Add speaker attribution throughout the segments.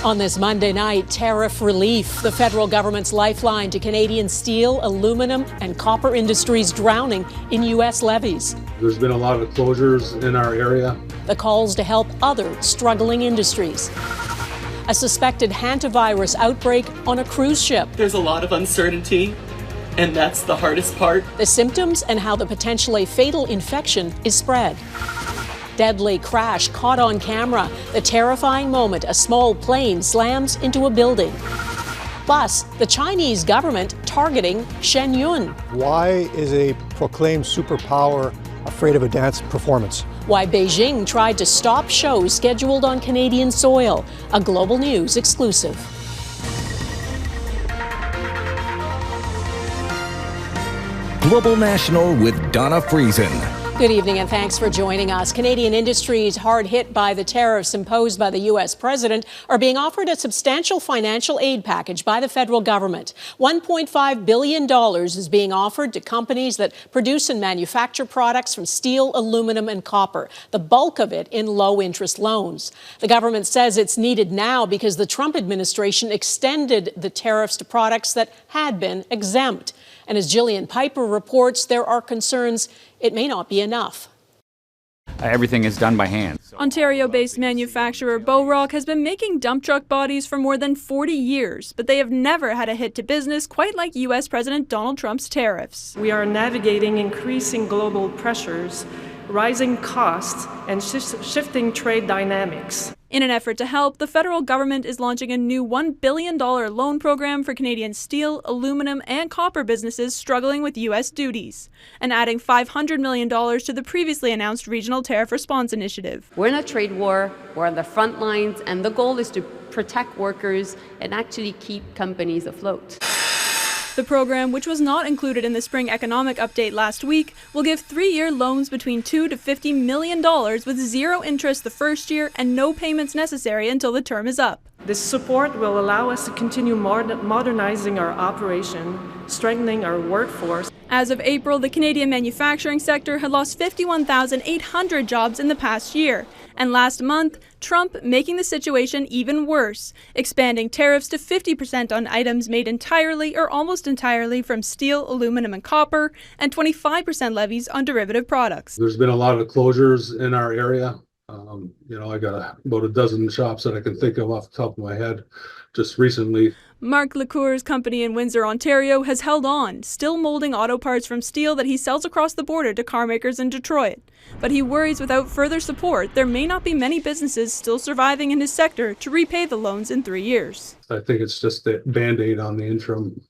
Speaker 1: On this Monday night, tariff relief, the federal government's lifeline to Canadian steel, aluminum, and copper industries drowning in U.S. levies.
Speaker 2: There's been a lot of closures in our area.
Speaker 1: The calls to help other struggling industries. A suspected hantavirus outbreak on a cruise ship.
Speaker 3: There's a lot of uncertainty, and that's the hardest part.
Speaker 1: The symptoms and how the potentially fatal infection is spread. Deadly crash caught on camera. The terrifying moment a small plane slams into a building. Plus, the Chinese government targeting Shen Yun.
Speaker 4: Why is a proclaimed superpower afraid of a dance performance?
Speaker 1: Why Beijing tried to stop shows scheduled on Canadian soil. A Global News exclusive.
Speaker 5: Global National with Donna Friesen.
Speaker 1: Good evening and thanks for joining us. Canadian industries hard hit by the tariffs imposed by the U.S. president are being offered a substantial financial aid package by the federal government. $1.5 billion is being offered to companies that produce and manufacture products from steel, aluminum and copper, the bulk of it in low-interest loans. The government says it's needed now because the Trump administration extended the tariffs to products that had been exempt. And as Jillian Piper reports, there are concerns it may not be enough.
Speaker 6: Everything is done by hand.
Speaker 7: Ontario-based manufacturer Bowrock has been making dump truck bodies for more than 40 years, but they have never had a hit to business quite like U.S. President Donald Trump's tariffs.
Speaker 8: We are navigating increasing global pressures, rising costs, and shifting trade dynamics.
Speaker 7: In an effort to help, the federal government is launching a new $1 billion loan program for Canadian steel, aluminum, and copper businesses struggling with U.S. duties, and adding $500 million to the previously announced Regional Tariff Response Initiative.
Speaker 9: We're in a trade war, we're on the front lines, and the goal is to protect workers and actually keep companies afloat.
Speaker 7: The program, which was not included in the spring economic update last week, will give 3-year loans between $2 to $50 million with zero interest the first year and no payments necessary until the term is up.
Speaker 8: This support will allow us to continue modernizing our operation, strengthening our workforce.
Speaker 7: As of April, the Canadian manufacturing sector had lost 51,800 jobs in the past year. And last month, Trump making the situation even worse, expanding tariffs to 50% on items made entirely or almost entirely from steel, aluminum, and copper, and 25% levies on derivative products.
Speaker 2: There's been a lot of closures in our area. I got about a dozen shops that I can think of off the top of my head just recently.
Speaker 7: Mark Lecour's company in Windsor, Ontario has held on, still molding auto parts from steel that he sells across the border to car makers in Detroit. But he worries without further support, there may not be many businesses still surviving in his sector to repay the loans in 3 years.
Speaker 2: I think it's just a Band-Aid on the interim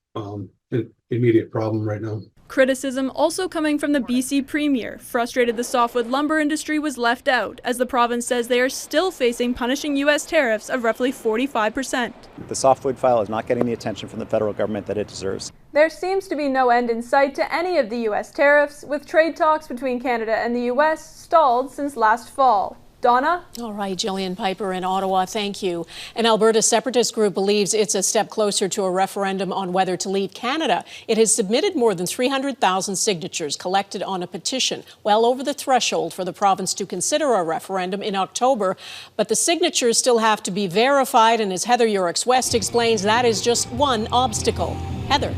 Speaker 2: immediate problem right now.
Speaker 7: Criticism also coming from the BC Premier, frustrated the softwood lumber industry was left out, as the province says they are still facing punishing U.S. tariffs of roughly 45%.
Speaker 10: The softwood file is not getting the attention from the federal government that it deserves.
Speaker 7: There seems to be no end in sight to any of the U.S. tariffs, with trade talks between Canada and the U.S. stalled since last fall. Donna?
Speaker 1: All right, Jillian Piper in Ottawa, thank you. An Alberta Separatist group believes it's a step closer to a referendum on whether to leave Canada. It has submitted more than 300,000 signatures collected on a petition, well over the threshold for the province to consider a referendum in October. But the signatures still have to be verified, and as Heather Yourex-West explains, that is just one obstacle. Heather.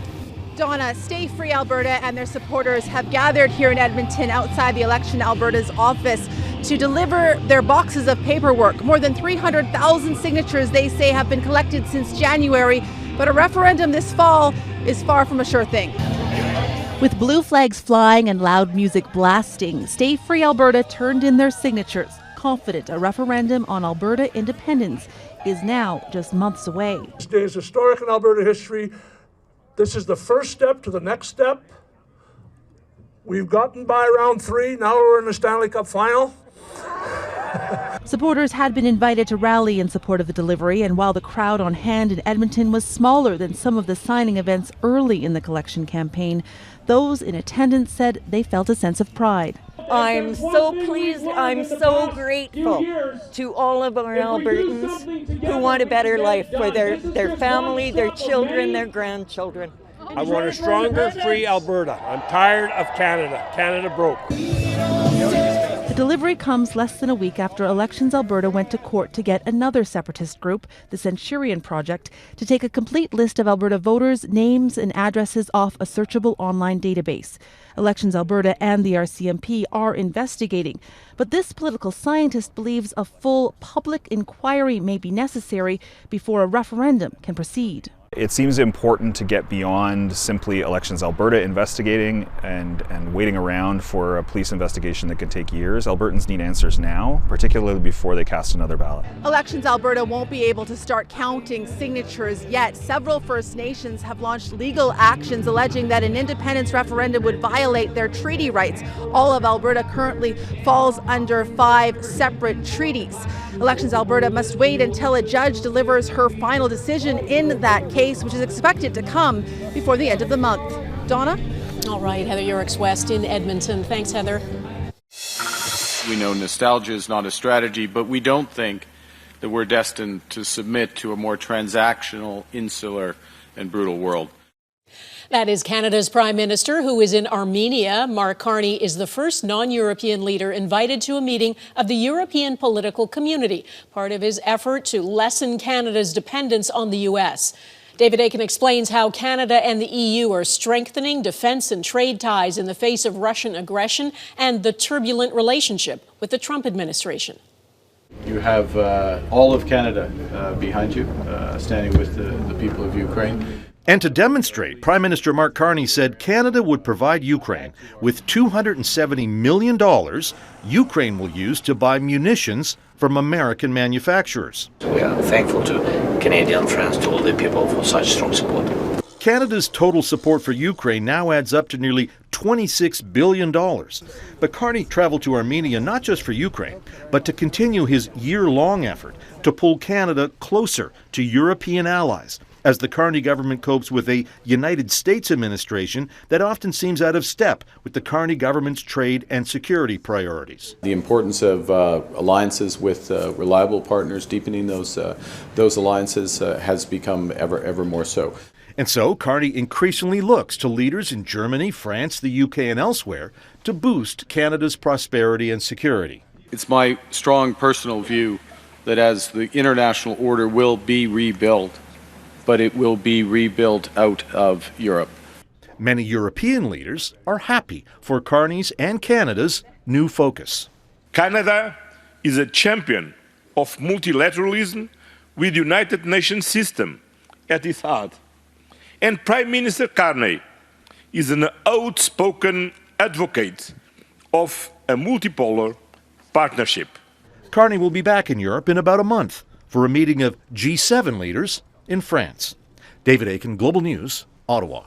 Speaker 11: Donna, Stay Free Alberta and their supporters have gathered here in Edmonton outside the Election Alberta's office to deliver their boxes of paperwork. More than 300,000 signatures, they say, have been collected since January, but a referendum this fall is far from a sure thing. With blue flags flying and loud music blasting, Stay Free Alberta turned in their signatures, confident a referendum on Alberta independence is now just months away.
Speaker 12: This day is historic in Alberta history. This is the first step to the next step. We've gotten by round 3. Now we're in the Stanley Cup final.
Speaker 11: Supporters had been invited to rally in support of the delivery, and while the crowd on hand in Edmonton was smaller than some of the signing events early in the collection campaign, those in attendance said they felt a sense of pride.
Speaker 13: I'm so pleased, I'm so grateful to all of our Albertans who want a better life for their family, their children, their grandchildren.
Speaker 14: I want a stronger, free Alberta. I'm tired of Canada. Canada broke.
Speaker 11: The delivery comes less than a week after Elections Alberta went to court to get another separatist group, the Centurion Project, to take a complete list of Alberta voters' names and addresses off a searchable online database. Elections Alberta and the RCMP are investigating, but this political scientist believes a full public inquiry may be necessary before a referendum can proceed.
Speaker 14: It seems important to get beyond simply Elections Alberta investigating and waiting around for a police investigation that could take years. Albertans need answers now, particularly before they cast another ballot.
Speaker 11: Elections Alberta won't be able to start counting signatures yet. Several First Nations have launched legal actions alleging that an independence referendum would violate their treaty rights. All of Alberta currently falls under 5 separate treaties. Elections Alberta must wait until a judge delivers her final decision in that case, which is expected to come before the end of the month. Donna?
Speaker 1: All right, Heather Yourex-West in Edmonton. Thanks, Heather.
Speaker 15: We know nostalgia is not a strategy, but we don't think that we're destined to submit to a more transactional, insular, and brutal world.
Speaker 1: That is Canada's Prime Minister, who is in Armenia. Mark Carney is the first non-European leader invited to a meeting of the European political community, part of his effort to lessen Canada's dependence on the U.S. David Akin explains how Canada and the EU are strengthening defense and trade ties in the face of Russian aggression and the turbulent relationship with the Trump administration.
Speaker 15: You have all of Canada behind you, standing with the people of Ukraine.
Speaker 16: And to demonstrate, Prime Minister Mark Carney said Canada would provide Ukraine with $270 million Ukraine will use to buy munitions from American manufacturers.
Speaker 17: We are thankful to Canadian friends, to all the people for such strong support.
Speaker 16: Canada's total support for Ukraine now adds up to nearly $26 billion. But Carney traveled to Armenia not just for Ukraine, but to continue his year-long effort to pull Canada closer to European allies, as the Carney government copes with a United States administration that often seems out of step with the Carney government's trade and security priorities.
Speaker 15: The importance of alliances with reliable partners, deepening those alliances has become ever more so.
Speaker 16: And so Carney increasingly looks to leaders in Germany, France, the UK, and elsewhere to boost Canada's prosperity and security.
Speaker 15: It's my strong personal view that as the international order will be rebuilt, but it will be rebuilt out of Europe.
Speaker 16: Many European leaders are happy for Carney's and Canada's new focus.
Speaker 18: Canada is a champion of multilateralism with the United Nations system at its heart. And Prime Minister Carney is an outspoken advocate of a multipolar partnership.
Speaker 16: Carney will be back in Europe in about a month for a meeting of G7 leaders in France. David Akin, Global News, Ottawa.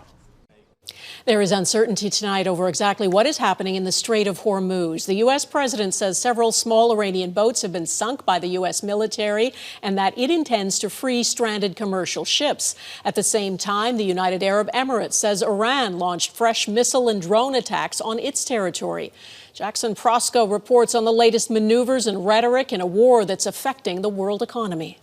Speaker 1: There is uncertainty tonight over exactly what is happening in the Strait of Hormuz. The U.S. president says several small Iranian boats have been sunk by the U.S. military and that it intends to free stranded commercial ships. At the same time, the United Arab Emirates says Iran launched fresh missile and drone attacks on its territory. Jackson Proskow reports on the latest maneuvers and rhetoric in a war that's affecting the world economy.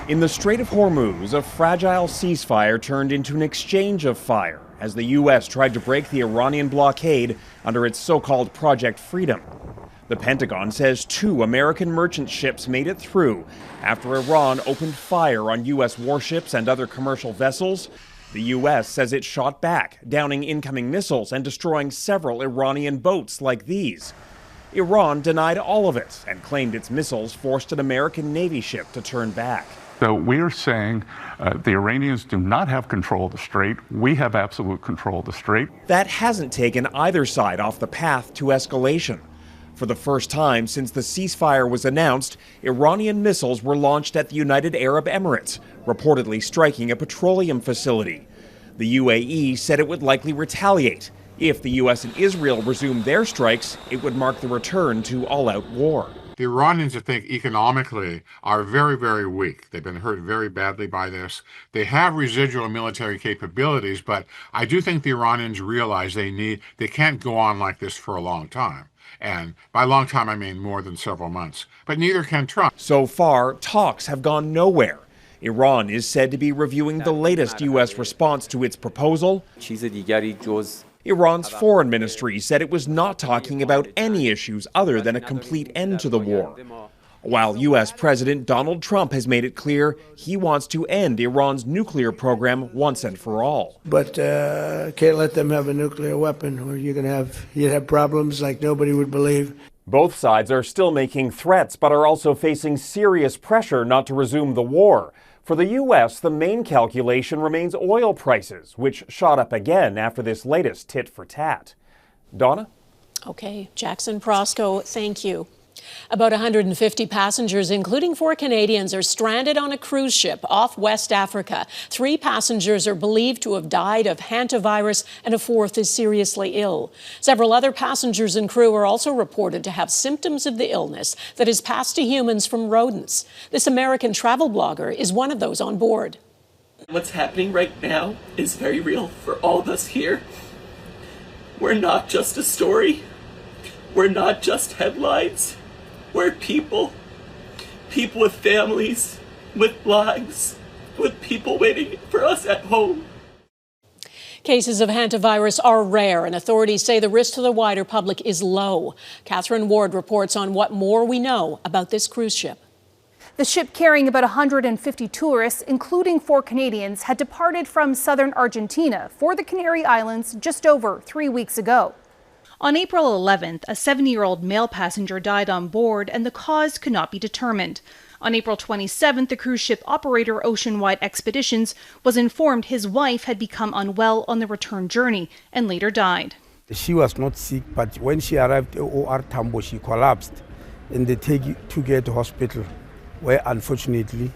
Speaker 19: In the Strait of Hormuz, a fragile ceasefire turned into an exchange of fire as the U.S. tried to break the Iranian blockade under its so-called Project Freedom. The Pentagon says 2 American merchant ships made it through after Iran opened fire on U.S. warships and other commercial vessels. The U.S. says it shot back, downing incoming missiles and destroying several Iranian boats like these. Iran denied all of it and claimed its missiles forced an American Navy ship to turn back.
Speaker 20: So we are saying the Iranians do not have control of the strait. We have absolute control of the strait.
Speaker 19: That hasn't taken either side off the path to escalation. For the first time since the ceasefire was announced, Iranian missiles were launched at the United Arab Emirates, reportedly striking a petroleum facility. The UAE said it would likely retaliate. If the U.S. and Israel resumed their strikes, it would mark the return to all-out war.
Speaker 21: The Iranians, I think, economically are very, very weak. They've been hurt very badly by this. They have residual military capabilities, but I do think the Iranians realize they can't go on like this for a long time. And by long time, I mean more than several months. But neither can Trump.
Speaker 19: So far, talks have gone nowhere. Iran is said to be reviewing the latest U.S. response to its proposal. Iran's foreign ministry said it was not talking about any issues other than a complete end to the war. While U.S. President Donald Trump has made it clear he wants to end Iran's nuclear program once and for all.
Speaker 3: But can't let them have a nuclear weapon, or you'd have problems like nobody would believe.
Speaker 19: Both sides are still making threats, but are also facing serious pressure not to resume the war. For the U.S., the main calculation remains oil prices, which shot up again after this latest tit for tat. Donna?
Speaker 1: Okay, Jackson Proskow, thank you. About 150 passengers, including 4 Canadians, are stranded on a cruise ship off West Africa. 3 passengers are believed to have died of hantavirus, and a 4th is seriously ill. Several other passengers and crew are also reported to have symptoms of the illness that is passed to humans from rodents. This American travel blogger is one of those on board.
Speaker 22: What's happening right now is very real for all of us here. We're not just a story. We're not just headlines. We're people with families, with lives, with people waiting for us at home.
Speaker 1: Cases of hantavirus are rare, and authorities say the risk to the wider public is low. Catherine Ward reports on what more we know about this cruise ship.
Speaker 23: The ship carrying about 150 tourists, including 4 Canadians, had departed from southern Argentina for the Canary Islands just over 3 weeks ago. On April 11th, a 70-year-old male passenger died on board, and the cause could not be determined. On April 27th, the cruise ship operator Oceanwide Expeditions was informed his wife had become unwell on the return journey and later died.
Speaker 24: She was not sick, but when she arrived at OR Tambo, she collapsed, and they took her to hospital, where unfortunately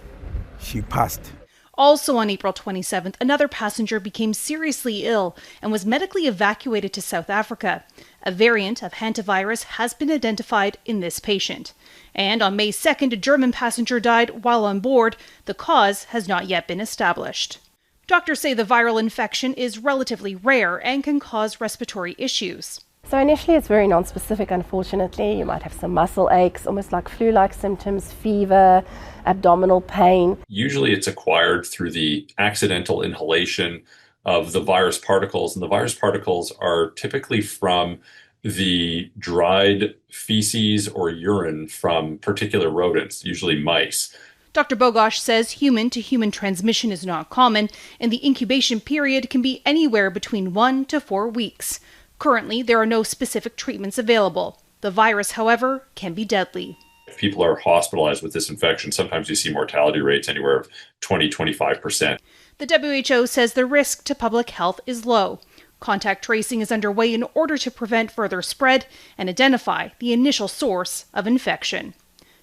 Speaker 24: she passed.
Speaker 23: Also on April 27th, another passenger became seriously ill and was medically evacuated to South Africa. A variant of hantavirus has been identified in this patient. And on May 2nd, a German passenger died while on board. The cause has not yet been established. Doctors say the viral infection is relatively rare and can cause respiratory issues.
Speaker 25: So initially it's very non-specific, unfortunately. You might have some muscle aches, almost like flu-like symptoms, fever, abdominal pain.
Speaker 26: Usually it's acquired through the accidental inhalation of the virus particles, and the virus particles are typically from the dried feces or urine from particular rodents, usually mice.
Speaker 23: Dr. Bogosh says human-to-human transmission is not common, and the incubation period can be anywhere between 1 to 4 weeks. Currently, there are no specific treatments available. The virus, however, can be deadly.
Speaker 26: If people are hospitalized with this infection, sometimes you see mortality rates anywhere of 20-25%.
Speaker 23: The WHO says the risk to public health is low. Contact tracing is underway in order to prevent further spread and identify the initial source of infection.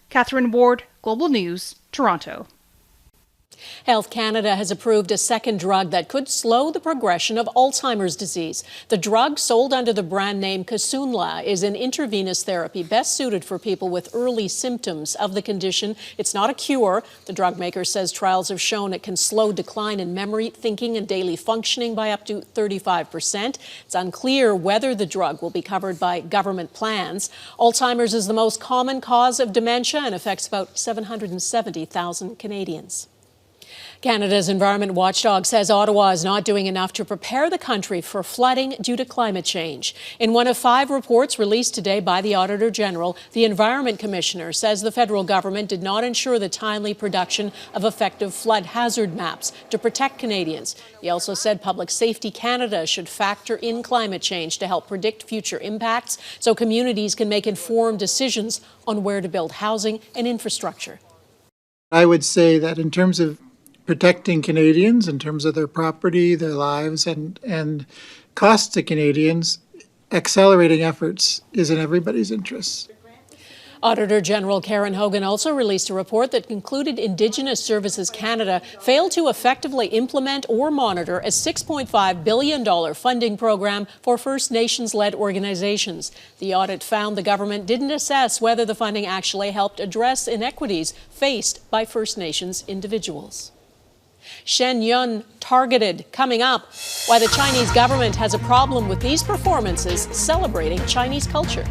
Speaker 23: Catherine Ward, Global News, Toronto.
Speaker 1: Health Canada has approved a second drug that could slow the progression of Alzheimer's disease. The drug, sold under the brand name Kisunla, is an intravenous therapy best suited for people with early symptoms of the condition. It's not a cure. The drug maker says trials have shown it can slow decline in memory, thinking, and daily functioning by up to 35%. It's unclear whether the drug will be covered by government plans. Alzheimer's is the most common cause of dementia and affects about 770,000 Canadians. Canada's environment watchdog says Ottawa is not doing enough to prepare the country for flooding due to climate change. In one of 5 reports released today by the Auditor General, the Environment Commissioner says the federal government did not ensure the timely production of effective flood hazard maps to protect Canadians. He also said Public Safety Canada should factor in climate change to help predict future impacts so communities can make informed decisions on where to build housing and infrastructure.
Speaker 27: I would say that in terms of protecting Canadians, in terms of their property, their lives, and costs to Canadians, accelerating efforts is in everybody's interests.
Speaker 1: Auditor General Karen Hogan also released a report that concluded Indigenous Services Canada failed to effectively implement or monitor a $6.5 billion funding program for First Nations-led organizations. The audit found the government didn't assess whether the funding actually helped address inequities faced by First Nations individuals. Shen Yun targeted. Coming up, why the Chinese government has a problem with these performances celebrating Chinese culture.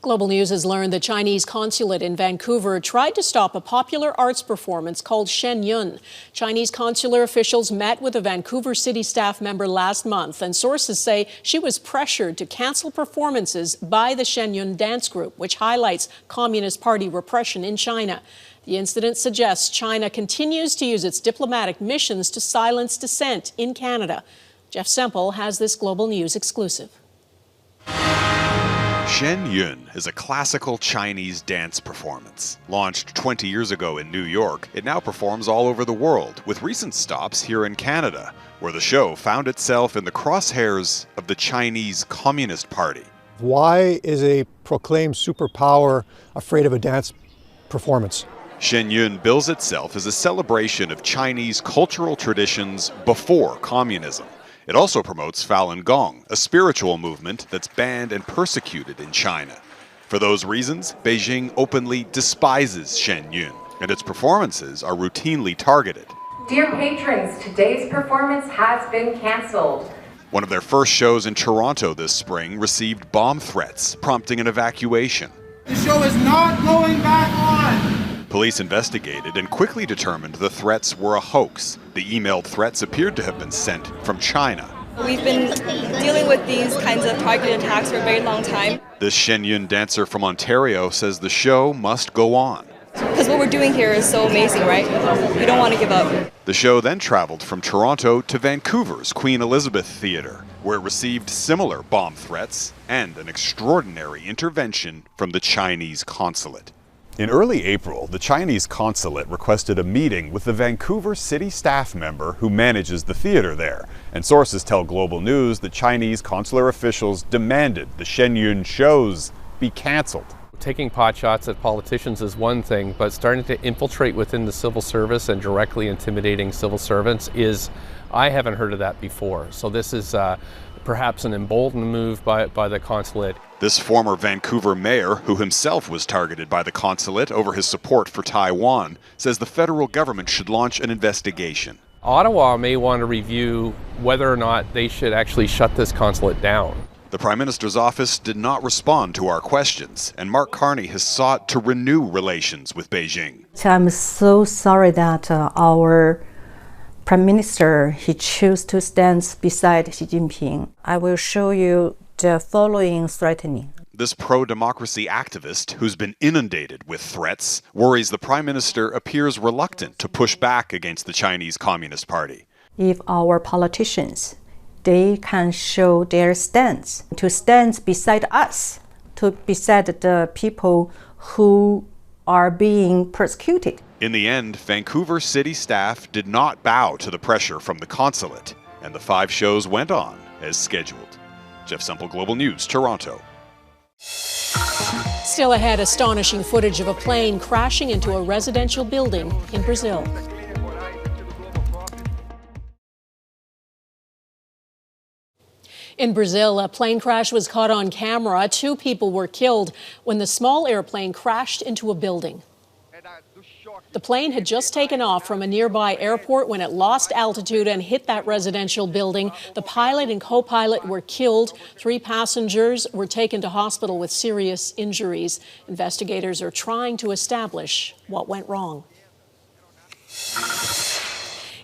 Speaker 1: Global News has learned the Chinese consulate in Vancouver tried to stop a popular arts performance called Shen Yun. Chinese consular officials met with a Vancouver city staff member last month, and sources say she was pressured to cancel performances by the Shen Yun dance group, which highlights Communist Party repression in China. The incident suggests China continues to use its diplomatic missions to silence dissent in Canada. Jeff Semple has this Global News exclusive.
Speaker 2: Shen Yun is a classical Chinese dance performance. Launched 20 years ago in New York, it now performs all over the world, with recent stops here in Canada, where the show found itself in the crosshairs of the Chinese Communist Party.
Speaker 4: Why is a proclaimed superpower afraid of a dance performance?
Speaker 2: Shen Yun bills itself as a celebration of Chinese cultural traditions before communism. It also promotes Falun Gong, a spiritual movement that's banned and persecuted in China. For those reasons, Beijing openly despises Shen Yun, and its performances are routinely targeted.
Speaker 5: Dear patrons, today's performance has been canceled.
Speaker 2: One of their first shows in Toronto this spring received bomb threats, prompting an evacuation.
Speaker 6: The show is not going back on!
Speaker 2: Police investigated and quickly determined the threats were a hoax. The emailed threats appeared to have been sent from China.
Speaker 8: We've been dealing with these kinds of targeted attacks for a very long time.
Speaker 2: This Shen Yun dancer from Ontario says the show must go on.
Speaker 8: Because what we're doing here is so amazing, right? We don't want to give up.
Speaker 2: The show then traveled from Toronto to Vancouver's Queen Elizabeth Theatre, where it received similar bomb threats and an extraordinary intervention from the Chinese consulate. In early April, the Chinese consulate requested a meeting with the Vancouver city staff member who manages the theater there. And sources tell Global News that Chinese consular officials demanded the Shen Yun shows be canceled.
Speaker 9: Taking potshots at politicians is one thing, but starting to infiltrate within the civil service and directly intimidating civil servants I haven't heard of that before. So this is perhaps an emboldened move by the consulate.
Speaker 2: This former Vancouver mayor, who himself was targeted by the consulate over his support for Taiwan, says the federal government should launch an investigation.
Speaker 9: Ottawa may want to review whether or not they should actually shut this consulate down.
Speaker 2: The Prime Minister's office did not respond to our questions, and Mark Carney has sought to renew relations with Beijing.
Speaker 10: I'm so sorry that our Prime Minister, he chose to stand beside Xi Jinping. I will show you the following threatening.
Speaker 2: This pro-democracy activist, who's been inundated with threats, worries the Prime Minister appears reluctant to push back against the Chinese Communist Party.
Speaker 10: If our politicians, they can show their stance, to stand beside us, to beside the people who are being persecuted.
Speaker 2: In the end, Vancouver city staff did not bow to the pressure from the consulate, and the 5 shows went on as scheduled. Jeff Semple, Global News, Toronto.
Speaker 1: Still ahead, astonishing footage of a plane crashing into a residential building in Brazil. In Brazil, a plane crash was caught on camera. 2 people were killed when the small airplane crashed into a building. The plane had just taken off from a nearby airport when it lost altitude and hit that residential building. The pilot and co-pilot were killed. 3 passengers were taken to hospital with serious injuries. Investigators are trying to establish what went wrong.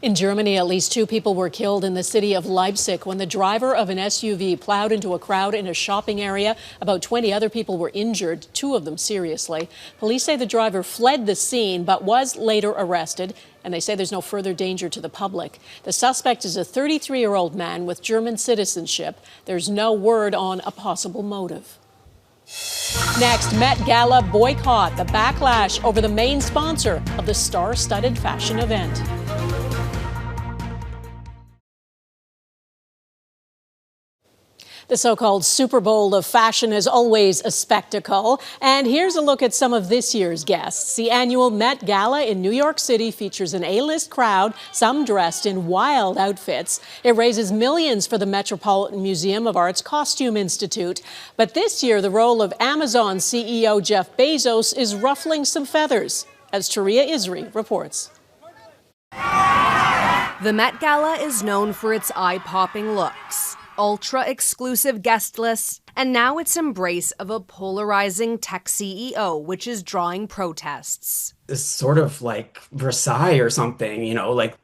Speaker 1: In Germany, at least 2 people were killed in the city of Leipzig when the driver of an SUV plowed into a crowd in a shopping area. About 20 other people were injured, 2 of them seriously. Police say the driver fled the scene but was later arrested, and they say there's no further danger to the public. The suspect is a 33-year-old man with German citizenship. There's no word on a possible motive. Next, Met Gala boycott, the backlash over the main sponsor of the star-studded fashion event. The so-called Super Bowl of fashion is always a spectacle. And here's a look at some of this year's guests. The annual Met Gala in New York City features an A-list crowd, some dressed in wild outfits. It raises millions for the Metropolitan Museum of Art's Costume Institute. But this year, the role of Amazon CEO Jeff Bezos is ruffling some feathers, as Taria Isri reports.
Speaker 28: The Met Gala is known for its eye-popping looks, ultra-exclusive guest lists,
Speaker 7: And now it's embrace of a polarizing tech CEO, which is drawing protests.
Speaker 11: It's sort of like Versailles or something, you know, like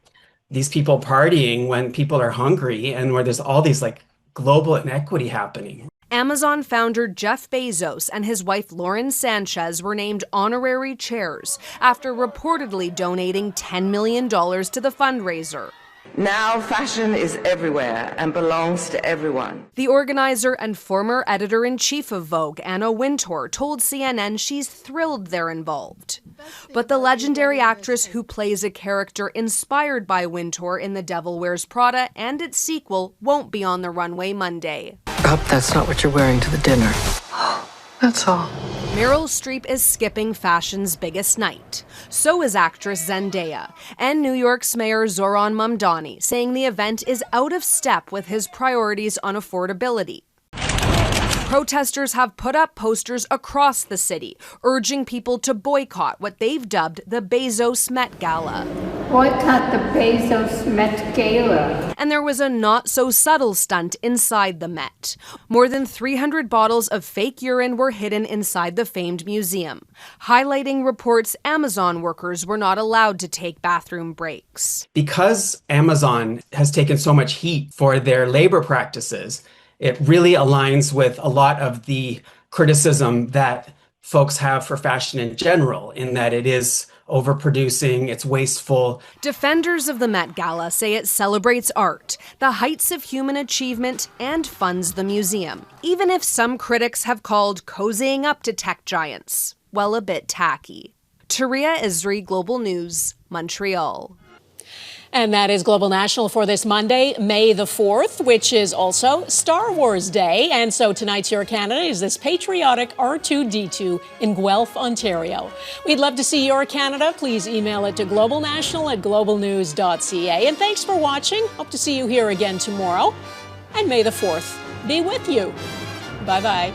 Speaker 11: these people partying when people are hungry and where there's all these like global inequity happening.
Speaker 7: Amazon founder Jeff Bezos and his wife Lauren Sanchez were named honorary chairs after reportedly donating $10 million to the fundraiser.
Speaker 12: Now fashion is everywhere and belongs to everyone.
Speaker 7: The organizer and former editor-in-chief of Vogue, Anna Wintour, told CNN she's thrilled they're involved. But the legendary actress who plays a character inspired by Wintour in The Devil Wears Prada and its sequel won't be on the runway Monday.
Speaker 13: I hope that's not what you're wearing to the dinner. That's all.
Speaker 7: Meryl Streep is skipping fashion's biggest night. So is actress Zendaya. And New York's Mayor Zohran Mamdani, saying the event is out of step with his priorities on affordability. Protesters have put up posters across the city, urging people to boycott what they've dubbed the Bezos Met Gala.
Speaker 14: Boycott the Bezos Met Gala.
Speaker 7: And there was a not-so-subtle stunt inside the Met. More than 300 bottles of fake urine were hidden inside the famed museum, highlighting reports Amazon workers were not allowed to take bathroom breaks.
Speaker 11: Because Amazon has taken so much heat for their labor practices, it really aligns with a lot of the criticism that folks have for fashion in general, in that it is overproducing, it's wasteful.
Speaker 7: Defenders of the Met Gala say it celebrates art, the heights of human achievement, and funds the museum, even if some critics have called cozying up to tech giants, well, a bit tacky. Taria Isri, Global News, Montreal.
Speaker 1: And that is Global National for this Monday, May the 4th, which is also Star Wars Day. And so tonight's Your Canada is this patriotic R2-D2 in Guelph, Ontario. We'd love to see Your Canada. Please email it to globalnational@globalnews.ca. And thanks for watching. Hope to see you here again tomorrow. And May the 4th be with you. Bye-bye.